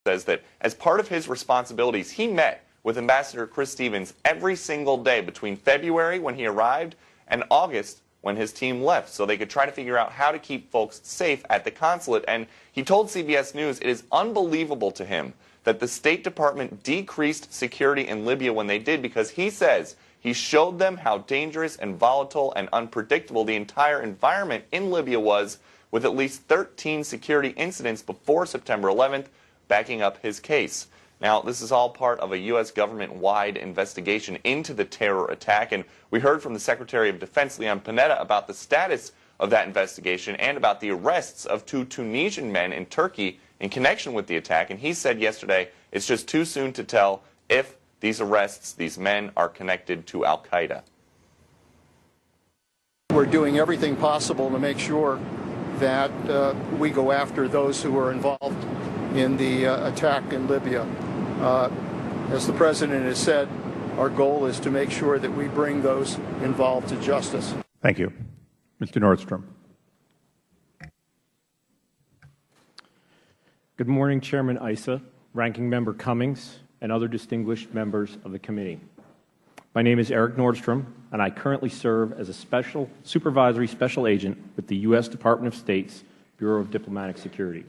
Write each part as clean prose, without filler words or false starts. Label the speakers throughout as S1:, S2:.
S1: says that as part of his responsibilities, he met with Ambassador Chris Stevens every single day between February, when he arrived, and August, when his team left, so they could try to figure out how to keep folks safe at the consulate. And he told CBS News it is unbelievable to him that the State Department decreased security in Libya when they did, because he says he showed them how dangerous and volatile and unpredictable the entire environment in Libya was, with at least 13 security incidents before September 11th, backing up his case. Now, this is all part of a U.S. government-wide investigation into the terror attack, and we heard from the Secretary of Defense, Leon Panetta, about the status of that investigation and about the arrests of 2 Tunisian men in Turkey in connection with the attack. And he said yesterday it's just too soon to tell if these arrests, these men, are connected to al-Qaeda.
S2: We're doing everything possible to make sure that we go after those who are involved in the attack in Libya. As the President has said, our goal is to make sure that we bring those involved to justice.
S3: Thank you. Mr. Nordstrom.
S4: Good morning, Chairman Issa, Ranking Member Cummings, and other distinguished members of the committee. My name is Eric Nordstrom, and I currently serve as a supervisory special agent with the U.S. Department of State's Bureau of Diplomatic Security.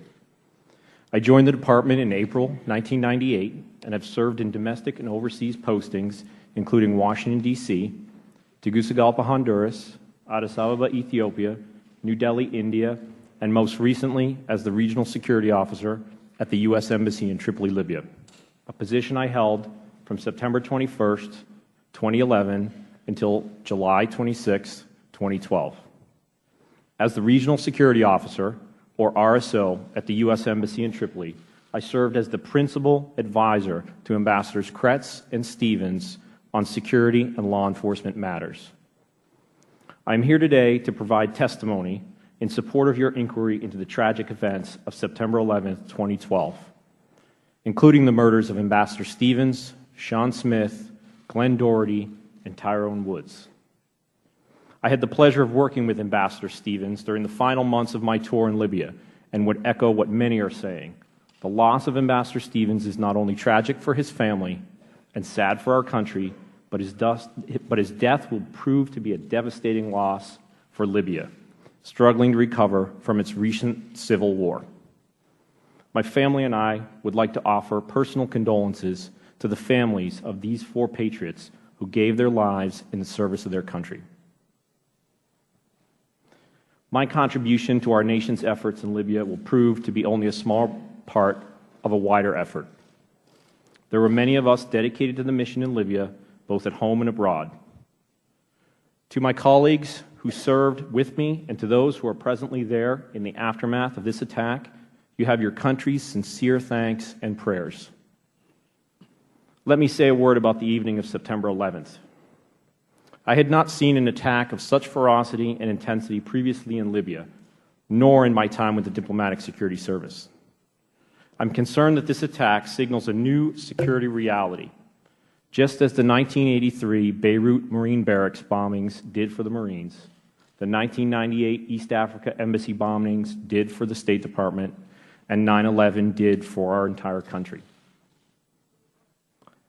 S4: I joined the department in April 1998 and have served in domestic and overseas postings, including Washington, D.C., Tegucigalpa, Honduras, Addis Ababa, Ethiopia, New Delhi, India, and most recently as the Regional Security Officer at the U.S. Embassy in Tripoli, Libya, a position I held from September 21, 2011 until July 26, 2012. As the Regional Security Officer, or RSO, at the U.S. Embassy in Tripoli, I served as the principal advisor to Ambassadors Kretz and Stevens on security and law enforcement matters. I am here today to provide testimony in support of your inquiry into the tragic events of September 11, 2012, including the murders of Ambassador Stevens, Sean Smith, Glenn Doherty, and Tyrone Woods. I had the pleasure of working with Ambassador Stevens during the final months of my tour in Libya and would echo what many are saying. The loss of Ambassador Stevens is not only tragic for his family and sad for our country, but his death will prove to be a devastating loss for Libya, struggling to recover from its recent civil war. My family and I would like to offer personal condolences to the families of these 4 patriots who gave their lives in the service of their country. My contribution to our nation's efforts in Libya will prove to be only a small part of a wider effort. There were many of us dedicated to the mission in Libya, both at home and abroad. To my colleagues who served with me and to those who are presently there in the aftermath of this attack, you have your country's sincere thanks and prayers. Let me say a word about the evening of September 11th. I had not seen an attack of such ferocity and intensity previously in Libya, nor in my time with the Diplomatic Security Service. I'm concerned that this attack signals a new security reality, just as the 1983 Beirut Marine Barracks bombings did for the Marines, the 1998 East Africa Embassy bombings did for the State Department, and 9/11 did for our entire country.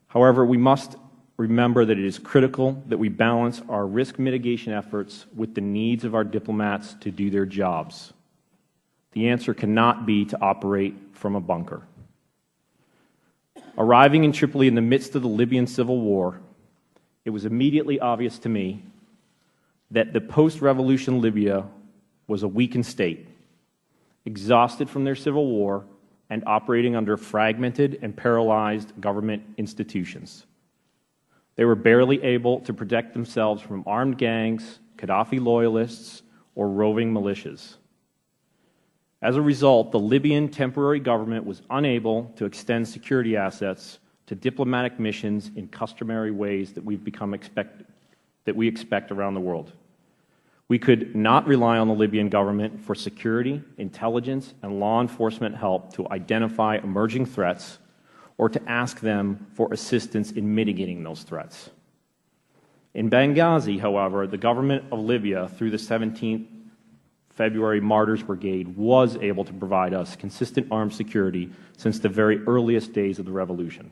S4: However, we must remember that it is critical that we balance our risk mitigation efforts with the needs of our diplomats to do their jobs. The answer cannot be to operate from a bunker. Arriving in Tripoli in the midst of the Libyan civil war, it was immediately obvious to me that the post-revolution Libya was a weakened state, exhausted from their civil war and operating under fragmented and paralyzed government institutions. They were barely able to protect themselves from armed gangs, Gaddafi loyalists, or roving militias. As a result, the Libyan temporary government was unable to extend security assets to diplomatic missions in customary ways that we expect around the world. We could not rely on the Libyan government for security, intelligence, and law enforcement help to identify emerging threats or to ask them for assistance in mitigating those threats. In Benghazi, however, the government of Libya, through the 17th February Martyrs Brigade was able to provide us consistent armed security since the very earliest days of the revolution.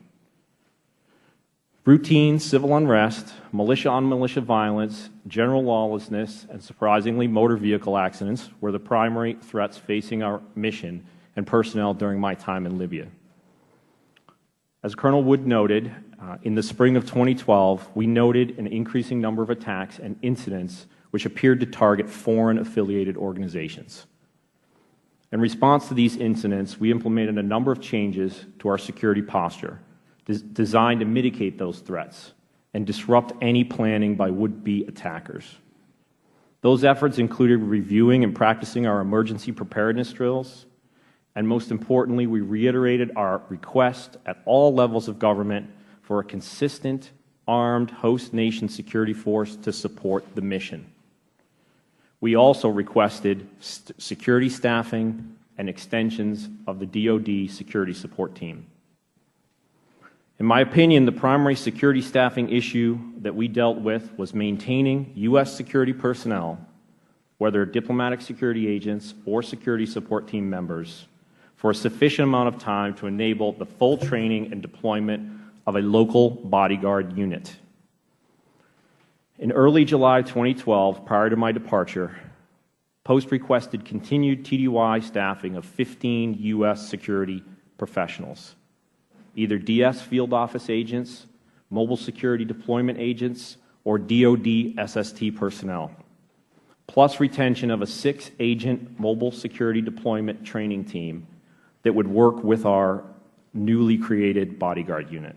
S4: Routine civil unrest, militia-on-militia violence, general lawlessness, and surprisingly motor vehicle accidents were the primary threats facing our mission and personnel during my time in Libya. As Colonel Wood noted, in the spring of 2012, we noted an increasing number of attacks and incidents which appeared to target foreign-affiliated organizations. In response to these incidents, we implemented a number of changes to our security posture designed to mitigate those threats and disrupt any planning by would-be attackers. Those efforts included reviewing and practicing our emergency preparedness drills, and most importantly, we reiterated our request at all levels of government for a consistent, armed host nation security force to support the mission. We also requested security staffing and extensions of the DoD security support team. In my opinion, the primary security staffing issue that we dealt with was maintaining U.S. security personnel, whether diplomatic security agents or security support team members, for a sufficient amount of time to enable the full training and deployment of a local bodyguard unit. In early July 2012, prior to my departure, Post requested continued TDY staffing of 15 U.S. security professionals, either DS field office agents, mobile security deployment agents, or DoD SST personnel, plus retention of a 6-agent mobile security deployment training team that would work with our newly created bodyguard unit.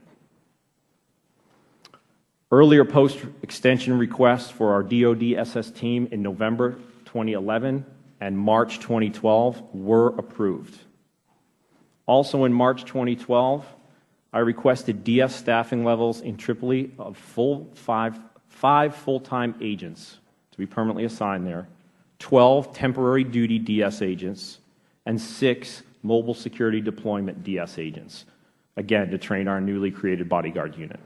S4: Earlier post-extension requests for our DoD SS team in November 2011 and March 2012 were approved. Also in March 2012, I requested DS staffing levels in Tripoli of five full-time agents to be permanently assigned there, 12 temporary duty DS agents, and 6 mobile security deployment DS agents, again to train our newly created bodyguard unit.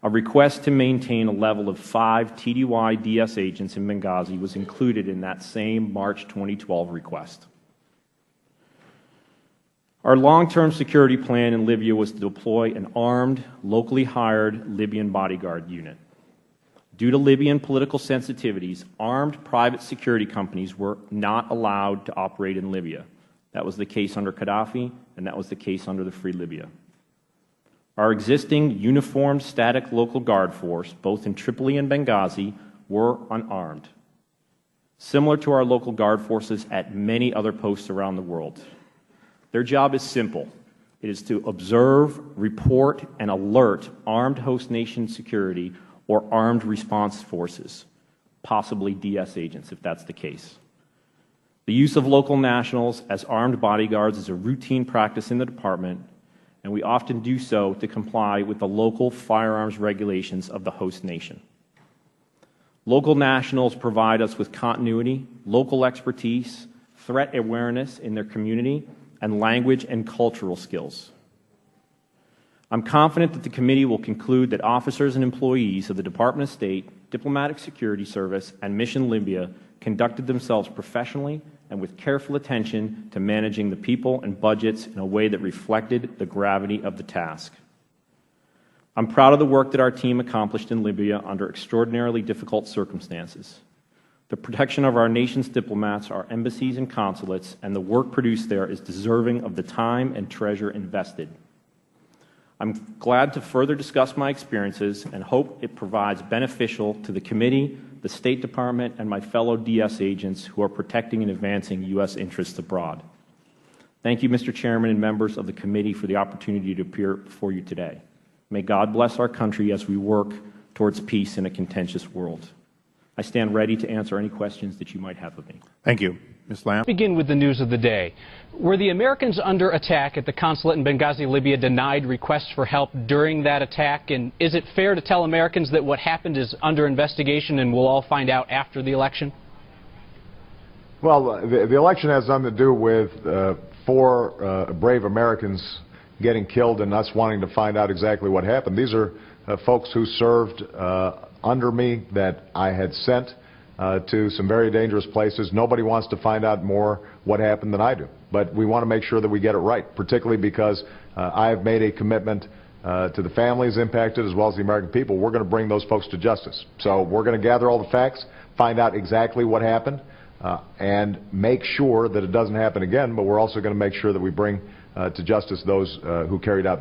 S4: A request to maintain a level of 5 TDY DS agents in Benghazi was included in that same March 2012 request. Our long-term security plan in Libya was to deploy an armed, locally hired Libyan bodyguard unit. Due to Libyan political sensitivities, armed private security companies were not allowed to operate in Libya. That was the case under Gaddafi, and that was the case under the Free Libya. Our existing uniformed static local guard force, both in Tripoli and Benghazi, were unarmed, similar to our local guard forces at many other posts around the world. Their job is simple. It is to observe, report, and alert armed host nation security or armed response forces, possibly DS agents if that's the case. The use of local nationals as armed bodyguards is a routine practice in the department, and we often do so to comply with the local firearms regulations of the host nation. Local nationals provide us with continuity, local expertise, threat awareness in their community, and language and cultural skills. I'm confident that the committee will conclude that officers and employees of the Department of State, Diplomatic Security Service, and Mission Libya conducted themselves professionally and with careful attention to managing the people and budgets in a way that reflected the gravity of the task. I'm proud of the work that our team accomplished in Libya under extraordinarily difficult circumstances. The protection of our nation's diplomats, our embassies and consulates, and the work produced there is deserving of the time and treasure invested. I'm glad to further discuss my experiences and hope it provides beneficial to the committee, the State Department, and my fellow DS agents who are protecting and advancing U.S. interests abroad. Thank you, Mr. Chairman and members of the committee, for the opportunity to appear before you today. May God bless our country as we work towards peace in a contentious world. I stand ready to answer any questions that you might have of me.
S3: Thank you. Ms. Lamb.
S5: Begin with the news of the day. Were the Americans under attack at the consulate in Benghazi, Libya, denied requests for help during that attack? And is it fair to tell Americans that what happened is under investigation and we'll all find out after the election?
S6: Well, the election has nothing to do with 4 brave Americans getting killed and us wanting to find out exactly what happened. These are folks who served under me that I had sent to some very dangerous places. Nobody wants to find out more what happened than I do. But we want to make sure that we get it right, particularly because I have made a commitment to the families impacted as well as the American people. We're going to bring those folks to justice. So we're going to gather all the facts, find out exactly what happened, and make sure that it doesn't happen again, but we're also going to make sure that we bring to justice those who carried out these